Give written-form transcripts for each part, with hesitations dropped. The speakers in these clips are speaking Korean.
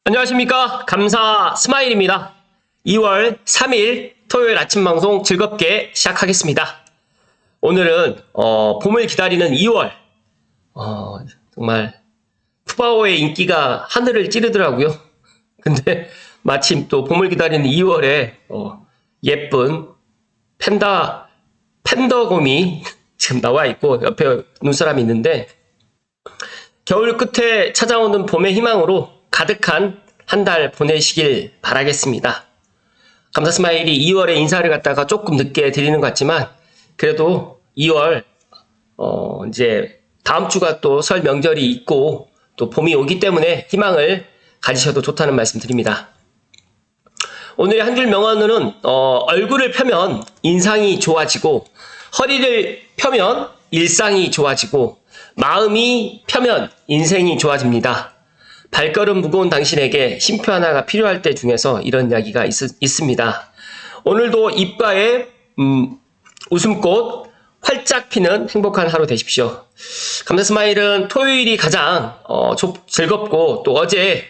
안녕하십니까. 감사 스마일입니다. 2월 3일 토요일 아침 방송 즐겁게 시작하겠습니다. 오늘은 봄을 기다리는 2월 정말 푸바오의 인기가 하늘을 찌르더라고요. 근데 마침 또 봄을 기다리는 2월에 예쁜 팬더곰이 지금 나와 있고 옆에 눈사람이 있는데 겨울 끝에 찾아오는 봄의 희망으로 가득한 한 달 보내시길 바라겠습니다. 감사 스마일이 2월에 인사를 갖다가 조금 늦게 드리는 것 같지만 그래도 2월 이제 다음 주가 또 설 명절이 있고 또 봄이 오기 때문에 희망을 가지셔도 좋다는 말씀 드립니다. 오늘의 한 줄 명언은 얼굴을 펴면 인상이 좋아지고 허리를 펴면 일상이 좋아지고 마음이 펴면 인생이 좋아집니다. 발걸음 무거운 당신에게 쉼표 하나가 필요할 때 중에서 이런 이야기가 있습니다. 오늘도 입가에 웃음꽃 활짝 피는 행복한 하루 되십시오. 감사 스마일은 토요일이 가장 즐겁고 또 어제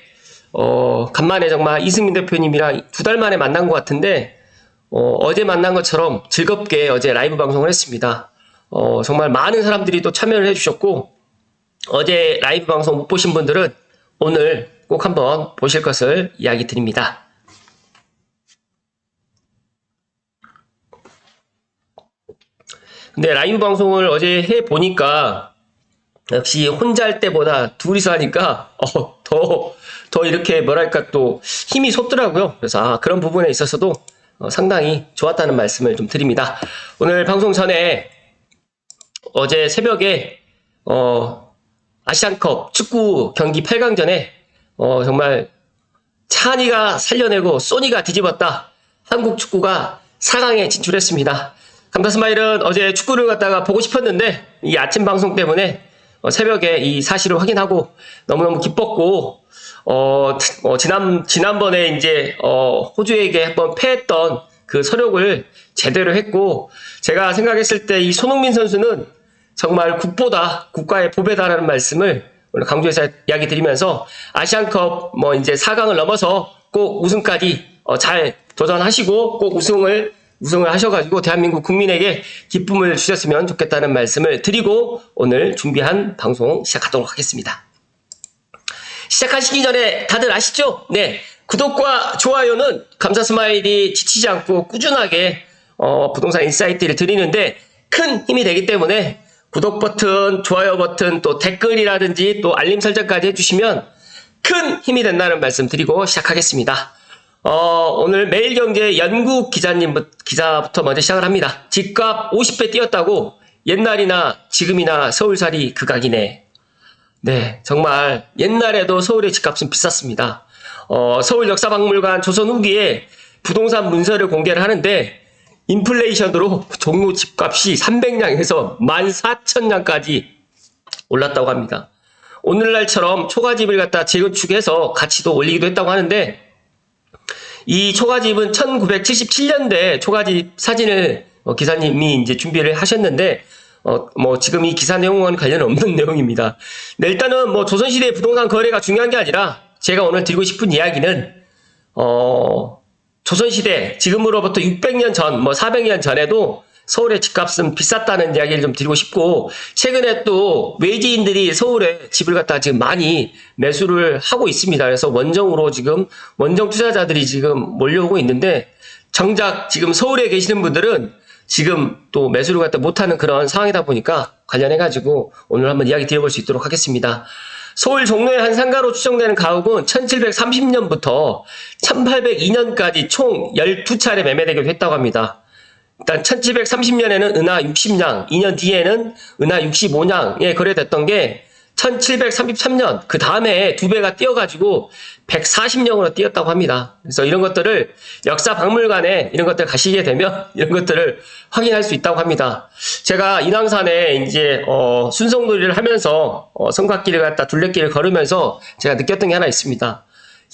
간만에 정말 이승민 대표님이랑 2달 만에 만난 것 같은데 어제 만난 것처럼 즐겁게 어제 라이브 방송을 했습니다. 정말 많은 사람들이 또 참여를 해주셨고 어제 라이브 방송 못 보신 분들은 오늘 꼭 한번 보실 것을 이야기 드립니다. 근데 라이브 방송을 어제 해보니까 역시 혼자 할 때보다 둘이서 하니까 더 이렇게 뭐랄까 또 힘이 솟더라고요. 그래서 그런 부분에 있어서도 상당히 좋았다는 말씀을 좀 드립니다. 오늘 방송 전에 어제 새벽에 아시안컵 축구 경기 8강전에 정말 찬이가 살려내고 소니가 뒤집었다. 한국 축구가 4강에 진출했습니다. 감사 스마일은 어제 축구를 갖다가 보고 싶었는데 이 아침 방송 때문에 새벽에 이 사실을 확인하고 너무너무 기뻤고 지난번에 이제 호주에게 한번 패했던 그 서력을 제대로 했고 제가 생각했을 때 이 손흥민 선수는 정말 국보다 국가의 보배다라는 말씀을 오늘 강조해서 이야기 드리면서 아시안컵 이제 4강을 넘어서 꼭 우승까지 잘 도전하시고 꼭 우승을 하셔가지고 대한민국 국민에게 기쁨을 주셨으면 좋겠다는 말씀을 드리고 오늘 준비한 방송 시작하도록 하겠습니다. 시작하시기 전에 다들 아시죠? 네, 구독과 좋아요는 감사 스마일이 지치지 않고 꾸준하게 부동산 인사이트를 드리는데 큰 힘이 되기 때문에 구독 버튼, 좋아요 버튼, 또 댓글이라든지 또 알림 설정까지 해주시면 큰 힘이 된다는 말씀 드리고 시작하겠습니다. 오늘 매일경제 연구 기자부터 먼저 시작을 합니다. 집값 50배 뛰었다고 옛날이나 지금이나 서울살이 극악이네. 네, 정말 옛날에도 서울의 집값은 비쌌습니다. 서울역사박물관 조선 후기에 부동산 문서를 공개를 하는데 인플레이션으로 종로 집값이 300냥에서 14,000냥까지 올랐다고 합니다. 오늘날처럼 초가집을 갖다 재건축해서 가치도 올리기도 했다고 하는데 이 초가집은 1977년대 초가집 사진을 기사님이 이제 준비를 하셨는데 지금 이 기사 내용과는 관련 없는 내용입니다. 네, 일단은 조선시대의 부동산 거래가 중요한 게 아니라 제가 오늘 드리고 싶은 이야기는 조선시대 지금으로부터 600년 전 400년 전에도 서울의 집값은 비쌌다는 이야기를 좀 드리고 싶고 최근에 또 외지인들이 서울에 집을 갖다 지금 많이 매수를 하고 있습니다. 그래서 원정으로 지금 원정 투자자들이 지금 몰려오고 있는데 정작 지금 서울에 계시는 분들은 지금 또 매수를 갖다 못하는 그런 상황이다 보니까 관련해가지고 오늘 한번 이야기 드려볼 수 있도록 하겠습니다. 서울 종로의 한 상가로 추정되는 가옥은 1730년부터 1802년까지 총 12차례 매매되기도 했다고 합니다. 일단 1730년에는 은하 60냥, 2년 뒤에는 은하 65냥에 거래됐던 게 1733년 그 다음에 2배가 뛰어가지고 140냥으로 뛰었다고 합니다. 그래서 이런 것들을 역사박물관에 이런 것들 가시게 되면 이런 것들을 확인할 수 있다고 합니다. 제가 인왕산에 이제 순성놀이를 하면서 성곽길을 갖다 둘레길을 걸으면서 제가 느꼈던 게 하나 있습니다.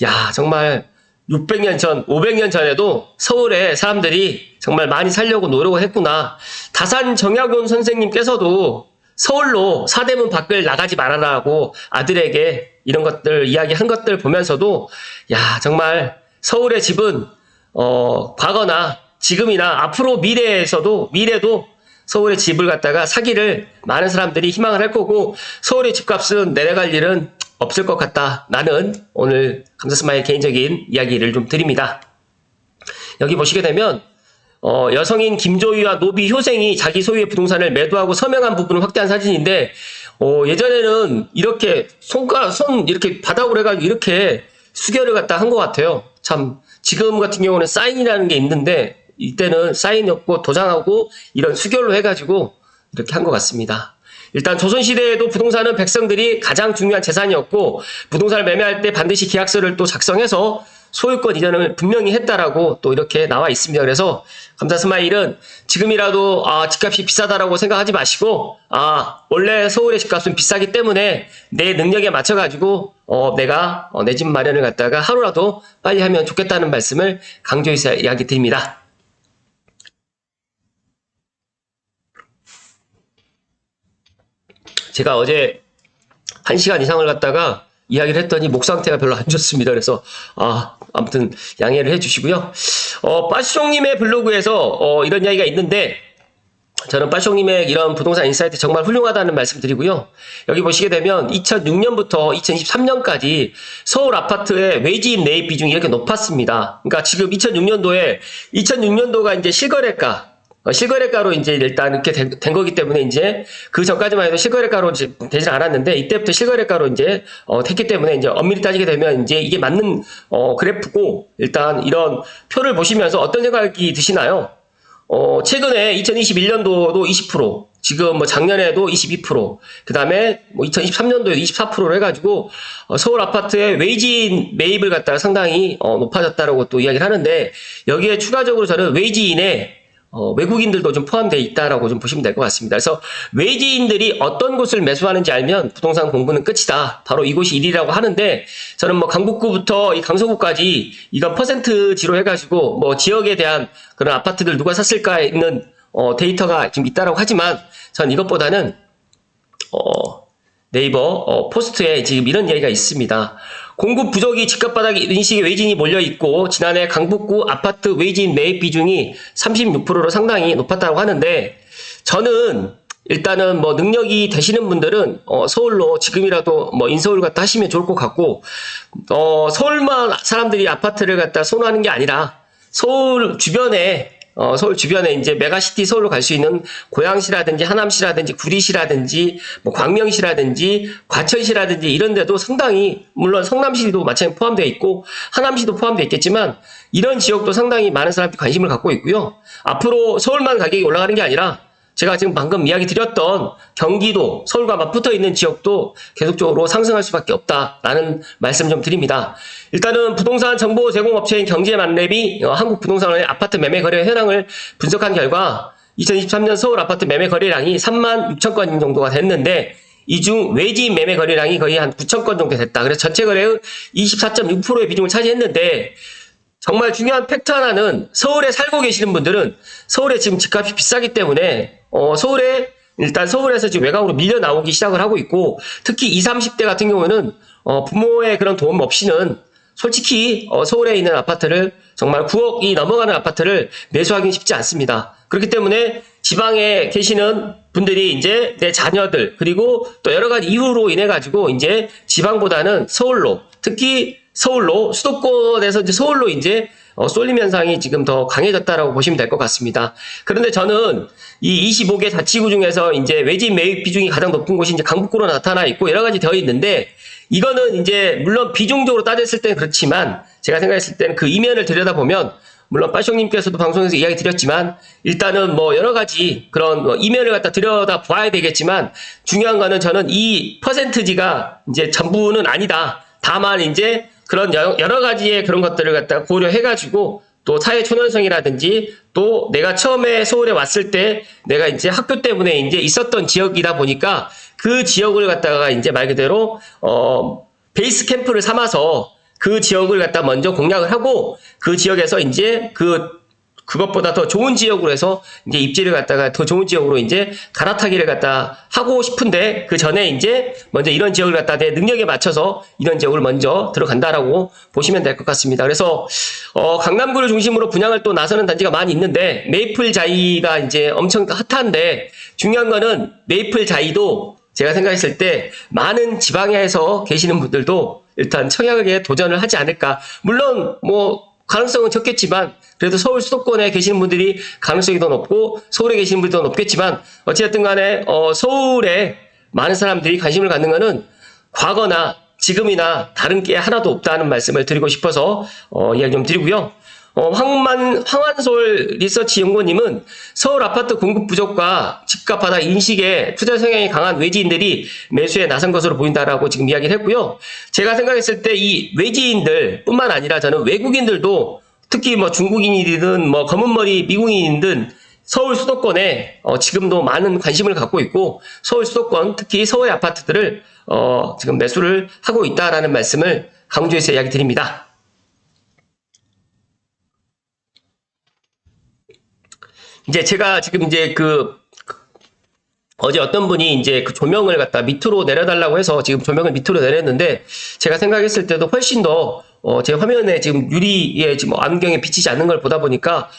야, 정말 600년 전, 500년 전에도 서울에 사람들이 정말 많이 살려고 노력을 했구나. 다산 정약용 선생님께서도 서울로 사대문 밖을 나가지 말아라고 아들에게 이런 것들 이야기한 것들 보면서도 야 정말 서울의 집은 과거나 지금이나 앞으로 미래도 서울의 집을 갖다가 사기를 많은 사람들이 희망을 할 거고 서울의 집값은 내려갈 일은 없을 것 같다. 나는 오늘 감사스마일 개인적인 이야기를 좀 드립니다. 여기 보시게 되면 여성인 김조희와 노비 효생이 자기 소유의 부동산을 매도하고 서명한 부분을 확대한 사진인데 예전에는 이렇게 손 이렇게 바닥으로 해가지고 이렇게 수결을 갖다 한 것 같아요. 참 지금 같은 경우는 사인이라는 게 있는데 이때는 사인이 없고 도장하고 이런 수결로 해가지고 이렇게 한 것 같습니다. 일단 조선시대에도 부동산은 백성들이 가장 중요한 재산이었고 부동산을 매매할 때 반드시 계약서를 또 작성해서 소유권 이전을 분명히 했다라고 또 이렇게 나와 있습니다. 그래서 감사스마일은 지금이라도 집값이 비싸다라고 생각하지 마시고 원래 서울의 집값은 비싸기 때문에 내 능력에 맞춰가지고 내가 내 집 마련을 갖다가 하루라도 빨리 하면 좋겠다는 말씀을 강조해서 이야기 드립니다. 제가 어제 1시간 이상을 갖다가 이야기를 했더니 목 상태가 별로 안 좋습니다. 그래서 아무튼 양해를 해주시고요. 빠숑님의 블로그에서 이런 이야기가 있는데 저는 빠숑님의 이런 부동산 인사이트 정말 훌륭하다는 말씀 드리고요. 여기 보시게 되면 2006년부터 2023년까지 서울 아파트의 외지인 매입 비중이 이렇게 높았습니다. 그러니까 지금 2006년도가 이제 실거래가로 이제 일단 이렇게 된 거기 때문에 이제 그 전까지만 해도 실거래가로 되지 않았는데 이때부터 실거래가로 이제 됐기 때문에 이제 엄밀히 따지게 되면 이제 이게 맞는 그래프고 일단 이런 표를 보시면서 어떤 생각이 드시나요? 최근에 2021년도도 20%, 지금 뭐 작년에도 22%, 그 다음에 뭐 2023년도에 24%로 해가지고 서울 아파트의 외지인 매입을 갖다가 상당히 높아졌다라고 또 이야기를 하는데 여기에 추가적으로 저는 외지인의 외국인들도 좀 포함되어 있다라고 좀 보시면 될 것 같습니다. 그래서 외지인들이 어떤 곳을 매수하는지 알면 부동산 공부는 끝이다. 바로 이곳이 1위라고 하는데 저는 뭐 강북구부터 이 강서구까지 이건 퍼센트지로 해가지고 뭐 지역에 대한 그런 아파트들 누가 샀을까 있는 데이터가 좀 있다라고 하지만 전 이것보다는 네이버 포스트에 지금 이런 이야기가 있습니다. 공급 부족이 집값 바닥에 인식의 외지인이 몰려있고 지난해 강북구 아파트 외지인 매입 비중이 36%로 상당히 높았다고 하는데 저는 일단은 뭐 능력이 되시는 분들은 서울로 지금이라도 뭐 인서울 갖다 하시면 좋을 것 같고 서울만 사람들이 아파트를 갖다 선호하는 게 아니라 서울 주변에 이제 메가시티 서울로 갈 수 있는 고양시라든지 하남시라든지 구리시라든지 뭐 광명시라든지 과천시라든지 이런 데도 상당히 물론 성남시도 마찬가지로 포함되어 있고 하남시도 포함되어 있겠지만 이런 지역도 상당히 많은 사람들이 관심을 갖고 있고요. 앞으로 서울만 가격이 올라가는 게 아니라 제가 지금 방금 이야기 드렸던 경기도, 서울과 맞붙어 있는 지역도 계속적으로 상승할 수밖에 없다라는 말씀 좀 드립니다. 일단은 부동산 정보 제공업체인 경제만렙이 한국 부동산의 아파트 매매 거래 현황을 분석한 결과 2023년 서울 아파트 매매 거래량이 3만 6천 건 정도가 됐는데 이 중 외지인 매매 거래량이 거의 한 9천 건 정도 됐다. 그래서 전체 거래의 24.6%의 비중을 차지했는데 정말 중요한 팩트 하나는 서울에 살고 계시는 분들은 서울에 지금 집값이 비싸기 때문에 일단 서울에서 지금 외곽으로 밀려 나오기 시작을 하고 있고 특히 20, 30대 같은 경우는 부모의 그런 도움 없이는 솔직히 서울에 있는 아파트를 정말 9억이 넘어가는 아파트를 매수하기는 쉽지 않습니다. 그렇기 때문에 지방에 계시는 분들이 이제 내 자녀들 그리고 또 여러 가지 이유로 인해 가지고 이제 지방보다는 서울로 특히 서울로 수도권에서 이제 서울로 이제 쏠림 현상이 지금 더 강해졌다라고 보시면 될 것 같습니다. 그런데 저는 이 25개 자치구 중에서 이제 외지인 매입 비중이 가장 높은 곳이 이제 강북구로 나타나 있고 여러 가지 되어 있는데 이거는 이제 물론 비중적으로 따졌을 때는 그렇지만 제가 생각했을 때는 그 이면을 들여다보면 물론 빠숑님께서도 방송에서 이야기 드렸지만 일단은 뭐 여러 가지 그런 이면을 갖다 들여다 봐야 되겠지만 중요한 거는 저는 이 퍼센트지가 이제 전부는 아니다. 다만 이제 그런 여러 가지의 그런 것들을 갖다 고려해가지고 또 사회 초년성이라든지 또 내가 처음에 서울에 왔을 때 내가 이제 학교 때문에 이제 있었던 지역이다 보니까 그 지역을 갖다가 이제 말 그대로 베이스 캠프를 삼아서 그 지역을 갖다 먼저 공략을 하고 그 지역에서 이제 그 그것보다 더 좋은 지역으로 해서 이제 입지를 갖다가 더 좋은 지역으로 이제 갈아타기를 갖다 하고 싶은데 그 전에 이제 먼저 이런 지역을 갖다 내 능력에 맞춰서 이런 지역을 먼저 들어간다라고 보시면 될 것 같습니다. 그래서 강남구를 중심으로 분양을 또 나서는 단지가 많이 있는데 메이플 자이가 이제 엄청 핫한데 중요한 거는 메이플 자이도 제가 생각했을 때 많은 지방에서 계시는 분들도 일단 청약에 도전을 하지 않을까. 물론 뭐 가능성은 적겠지만 그래도 서울 수도권에 계시는 분들이 가능성이 더 높고 서울에 계시는 분들이 더 높겠지만 어찌됐든 간에 서울에 많은 사람들이 관심을 갖는 거는 과거나 지금이나 다른 게 하나도 없다는 말씀을 드리고 싶어서 이야기 좀 드리고요. 황환솔 리서치 연구원님은 서울 아파트 공급 부족과 집값 바닥 인식에 투자 성향이 강한 외지인들이 매수에 나선 것으로 보인다라고 지금 이야기를 했고요. 제가 생각했을 때 이 외지인들 뿐만 아니라 저는 외국인들도 특히 뭐 중국인이든 뭐 검은머리 미국인이든 서울 수도권에 지금도 많은 관심을 갖고 있고 서울 수도권 특히 서울의 아파트들을 지금 매수를 하고 있다라는 말씀을 강조해서 이야기 드립니다. 이제 제가 지금 이제 어제 어떤 분이 이제 그 조명을 갖다 밑으로 내려달라고 해서 지금 조명을 밑으로 내렸는데 제가 생각했을 때도 훨씬 더 제 화면에 지금 유리에 지금 안경에 비치지 않는 걸 보다 보니까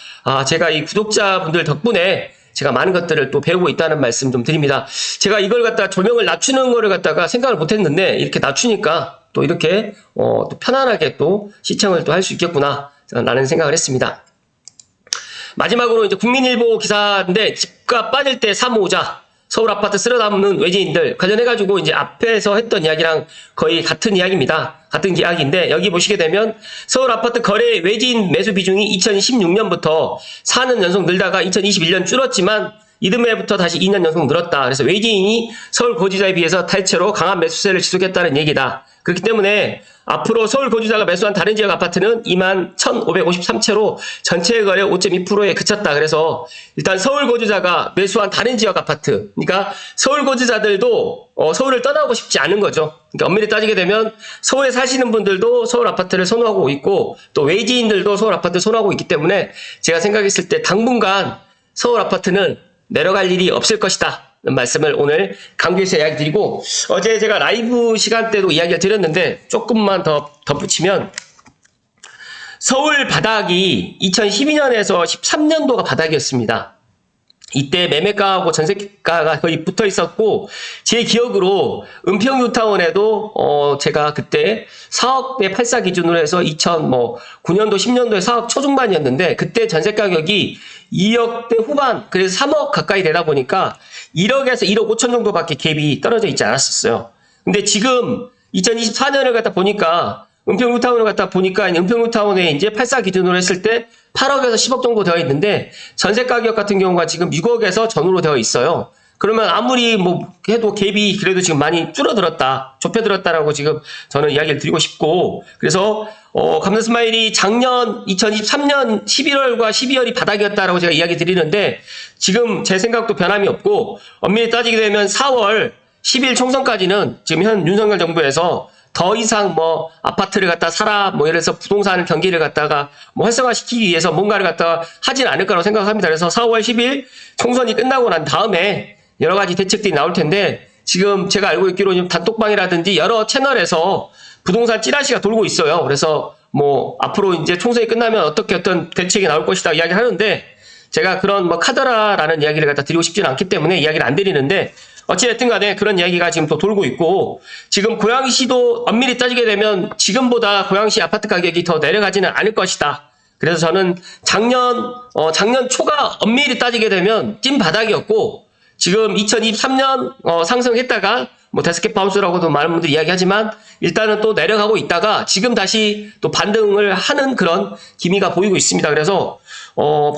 제가 이 구독자분들 덕분에 제가 많은 것들을 또 배우고 있다는 말씀 좀 드립니다. 제가 이걸 갖다 조명을 낮추는 거를 갖다가 생각을 못 했는데 이렇게 낮추니까 또 이렇게 또 편안하게 또 시청을 또 할 수 있겠구나 라는 생각을 했습니다. 마지막으로 이제 국민일보 기사인데 집값 빠질 때 사모으자 서울 아파트 쓸어 담는 외지인들 관련해가지고 이제 앞에서 했던 이야기랑 거의 같은 이야기입니다. 같은 이야기인데 여기 보시게 되면 서울 아파트 거래 외지인 매수 비중이 2016년부터 4년 연속 늘다가 2021년 줄었지만 이듬해부터 다시 2년 연속 늘었다. 그래서 외지인이 서울 거주자에 비해서 대체로 강한 매수세를 지속했다는 얘기다. 그렇기 때문에 앞으로 서울 거주자가 매수한 다른 지역 아파트는 21,553채로 전체 거래 5.2%에 그쳤다. 그래서 일단 서울 거주자가 매수한 다른 지역 아파트, 그러니까 서울 거주자들도 서울을 떠나고 싶지 않은 거죠. 그러니까 엄밀히 따지게 되면 서울에 사시는 분들도 서울 아파트를 선호하고 있고 또 외지인들도 서울 아파트를 선호하고 있기 때문에 제가 생각했을 때 당분간 서울 아파트는 내려갈 일이 없을 것이다. 말씀을 오늘 강조해서 이야기 드리고 어제 제가 라이브 시간 때도 이야기를 드렸는데 조금만 더 덧붙이면 서울 바닥이 2012년에서 13년도가 바닥이었습니다. 이때 매매가하고 전세가가 거의 붙어 있었고 제 기억으로 은평뉴타운에도 제가 그때 4억대 84 기준으로 해서 2009년도 10년도에 4억 초중반이었는데 그때 전세 가격이 2억대 후반 그래서 3억 가까이 되다 보니까 1억에서 1억 5천 정도밖에 갭이 떨어져 있지 않았었어요. 근데 지금 2024년을 갖다 보니까 은평뉴타운을 갖다 보니까 은평뉴타운에 이제 84 기준으로 했을 때 8억에서 10억 정도 되어 있는데 전세 가격 같은 경우가 지금 6억에서 전후로 되어 있어요. 그러면 아무리 뭐 해도 갭이 그래도 지금 많이 줄어들었다, 좁혀들었다라고 지금 저는 이야기를 드리고 싶고 그래서 감사스마일이 작년 2023년 11월과 12월이 바닥이었다라고 제가 이야기 드리는데 지금 제 생각도 변함이 없고 엄밀히 따지게 되면 4월 10일 총선까지는 지금 현 윤석열 정부에서 더 이상 뭐 아파트를 갖다 사라 뭐 예를 들어서 부동산 경기를 갖다가 뭐 활성화시키기 위해서 뭔가를 갖다가 하진 않을 거라고 생각합니다. 그래서 4월 10일 총선이 끝나고 난 다음에 여러 가지 대책들이 나올 텐데 지금 제가 알고 있기로 좀 단톡방이라든지 여러 채널에서 부동산 찌라시가 돌고 있어요. 그래서 뭐 앞으로 이제 총선이 끝나면 어떻게 어떤 대책이 나올 것이다 이야기를 하는데 제가 그런 뭐 카더라라는 이야기를 갖다 드리고 싶지는 않기 때문에 이야기를 안 드리는데 어찌됐든 간에 그런 이야기가 지금 또 돌고 있고 지금 고양시도 엄밀히 따지게 되면 지금보다 고양시 아파트 가격이 더 내려가지는 않을 것이다. 그래서 저는 작년 초가 엄밀히 따지게 되면 찐 바닥이었고 지금 2023년 상승했다가 뭐 데스켓 바운스라고도 많은 분들이 이야기하지만 일단은 또 내려가고 있다가 지금 다시 또 반등을 하는 그런 기미가 보이고 있습니다. 그래서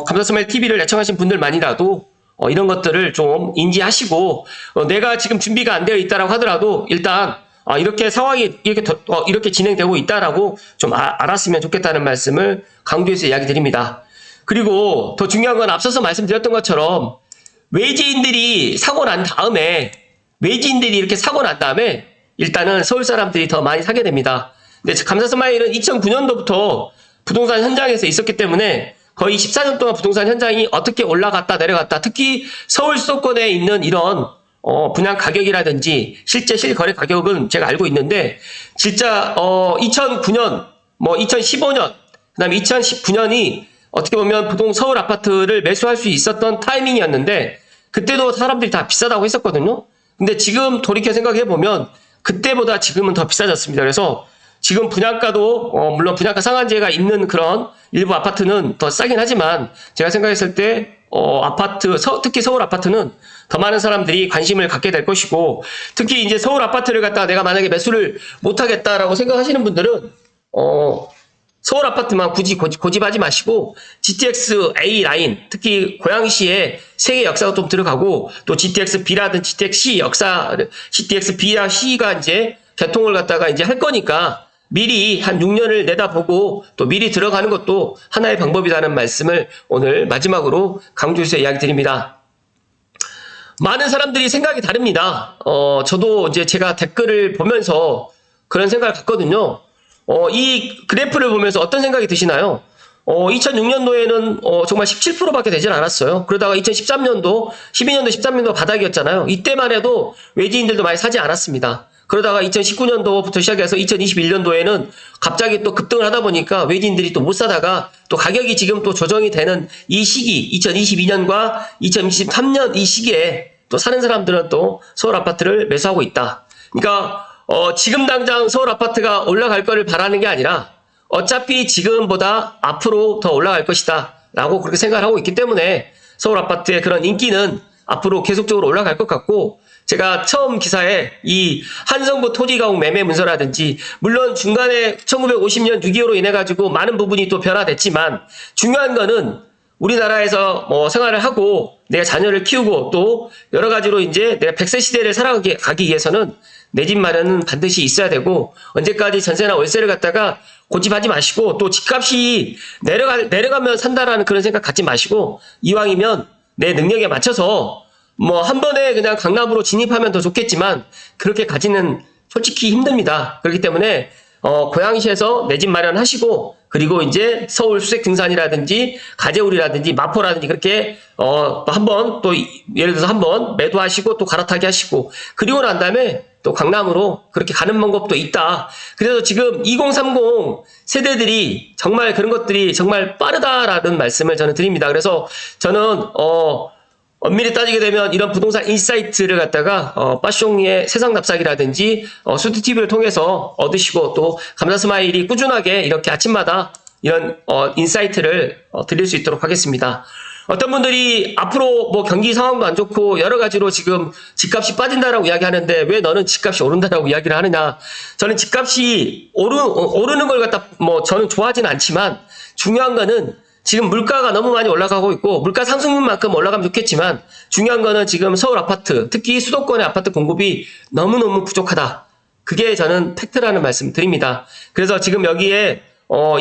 감사스마일 TV를 애청하신 분들만이라도 이런 것들을 좀 인지하시고 내가 지금 준비가 안 되어 있다라고 하더라도 일단 이렇게 상황이 이렇게 진행되고 있다라고 좀 알았으면 좋겠다는 말씀을 강조해서 이야기 드립니다. 그리고 더 중요한 건 앞서서 말씀드렸던 것처럼 외지인들이 사고 난 다음에 일단은 서울 사람들이 더 많이 사게 됩니다. 근데 감사스마일은 2009년도부터 부동산 현장에서 있었기 때문에 거의 14년 동안 부동산 현장이 어떻게 올라갔다 내려갔다, 특히 서울 수도권에 있는 이런 분양 가격이라든지 실제 실거래 가격은 제가 알고 있는데, 진짜 2009년, 뭐 2015년, 그다음에 2019년이 어떻게 보면 서울 아파트를 매수할 수 있었던 타이밍이었는데, 그때도 사람들이 다 비싸다고 했었거든요. 근데 지금 돌이켜 생각해 보면 그때보다 지금은 더 비싸졌습니다. 그래서 지금 분양가도 물론 분양가 상한제가 있는 그런 일부 아파트는 더 싸긴 하지만, 제가 생각했을 때 특히 서울 아파트는 더 많은 사람들이 관심을 갖게 될 것이고, 특히 이제 서울 아파트를 갖다가 내가 만약에 매수를 못하겠다라고 생각하시는 분들은 서울 아파트만 굳이 고집하지 마시고 GTX A 라인, 특히 고양시에 세계 역사가 좀 들어가고, 또 GTX B라든지 GTX C 역사, GTX B와 C가 이제 개통을 갖다가 이제 할 거니까 미리 한 6년을 내다보고 또 미리 들어가는 것도 하나의 방법이라는 말씀을 오늘 마지막으로 강조해서 이야기 드립니다. 많은 사람들이 생각이 다릅니다. 저도 이제 제가 댓글을 보면서 그런 생각을 갖거든요. 이 그래프를 보면서 어떤 생각이 드시나요? 2006년도에는 정말 17%밖에 되질 않았어요. 그러다가 2013년도, 12년도, 13년도 바닥이었잖아요. 이때만 해도 외지인들도 많이 사지 않았습니다. 그러다가 2019년도부터 시작해서 2021년도에는 갑자기 또 급등을 하다 보니까 외지인들이 또 못 사다가 또 가격이 지금 또 조정이 되는 이 시기, 2022년과 2023년 이 시기에 또 사는 사람들은 또 서울 아파트를 매수하고 있다. 그러니까 지금 당장 서울 아파트가 올라갈 거를 바라는 게 아니라 어차피 지금보다 앞으로 더 올라갈 것이다 라고 그렇게 생각을 하고 있기 때문에 서울 아파트의 그런 인기는 앞으로 계속적으로 올라갈 것 같고, 제가 처음 기사에 이 한성부 토지가옥 매매 문서라든지, 물론 중간에 1950년 6.25로 인해 가지고 많은 부분이 또 변화됐지만, 중요한 거는 우리나라에서 뭐 생활을 하고 내가 자녀를 키우고 또 여러 가지로 이제 내가 100세 시대를 살아가기 위해서는 내 집 마련은 반드시 있어야 되고, 언제까지 전세나 월세를 갖다가 고집하지 마시고, 또 집값이 내려가면 산다라는 그런 생각 갖지 마시고, 이왕이면 내 능력에 맞춰서 뭐 한 번에 그냥 강남으로 진입하면 더 좋겠지만 그렇게 가지는 솔직히 힘듭니다. 그렇기 때문에 고양시에서 내 집 마련하시고, 그리고 이제 서울 수색 등산이라든지 가재울이라든지 마포라든지 그렇게 한번 또 예를 들어서 한번 매도하시고 또 갈아타기 하시고, 그리고 난 다음에 또 강남으로 그렇게 가는 방법도 있다. 그래서 지금 2030 세대들이 정말 그런 것들이 정말 빠르다라는 말씀을 저는 드립니다. 그래서 저는 엄밀히 따지게 되면 이런 부동산 인사이트를 갖다가 빠숑의 세상 납작이라든지 수드TV를 통해서 얻으시고, 또 감사 스마일이 꾸준하게 이렇게 아침마다 이런 인사이트를 드릴 수 있도록 하겠습니다. 어떤 분들이 앞으로 뭐 경기 상황도 안 좋고 여러 가지로 지금 집값이 빠진다라고 이야기하는데 왜 너는 집값이 오른다라고 이야기를 하느냐. 저는 집값이 오르는 걸 갖다 뭐 저는 좋아하진 않지만, 중요한 거는 지금 물가가 너무 많이 올라가고 있고, 물가 상승률만큼 올라가면 좋겠지만, 중요한 거는 지금 서울 아파트, 특히 수도권의 아파트 공급이 너무너무 부족하다. 그게 저는 팩트라는 말씀 드립니다. 그래서 지금 여기에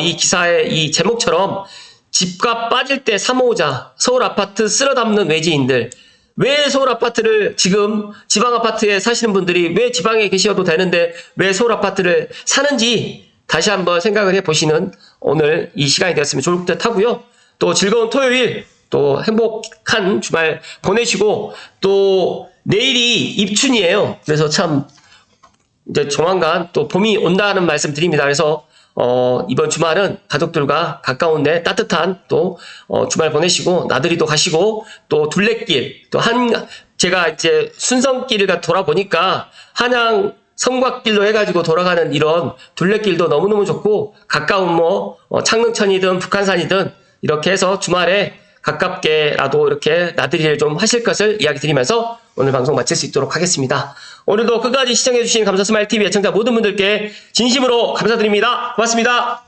이 기사의 이 제목처럼 집값 빠질 때 사모으자, 서울 아파트 쓸어 담는 외지인들, 왜 서울 아파트를 지금 지방 아파트에 사시는 분들이 왜 지방에 계셔도 되는데 왜 서울 아파트를 사는지 다시 한번 생각을 해보시는 오늘 이 시간이 되었으면 좋을 듯 하고요. 또 즐거운 토요일, 또 행복한 주말 보내시고, 또 내일이 입춘이에요. 그래서 참 이제 조만간 또 봄이 온다는 말씀 드립니다. 그래서 이번 주말은 가족들과 가까운 데 따뜻한 또 주말 보내시고, 나들이도 가시고, 또 둘레길, 또 제가 이제 순성길을 돌아보니까 한양 성곽길로 해가지고 돌아가는 이런 둘레길도 너무너무 좋고, 가까운 뭐 창릉천이든 북한산이든 이렇게 해서 주말에 가깝게라도 이렇게 나들이를 좀 하실 것을 이야기 드리면서 오늘 방송 마칠 수 있도록 하겠습니다. 오늘도 끝까지 시청해주신 감사스마일TV 애청자 모든 분들께 진심으로 감사드립니다. 고맙습니다.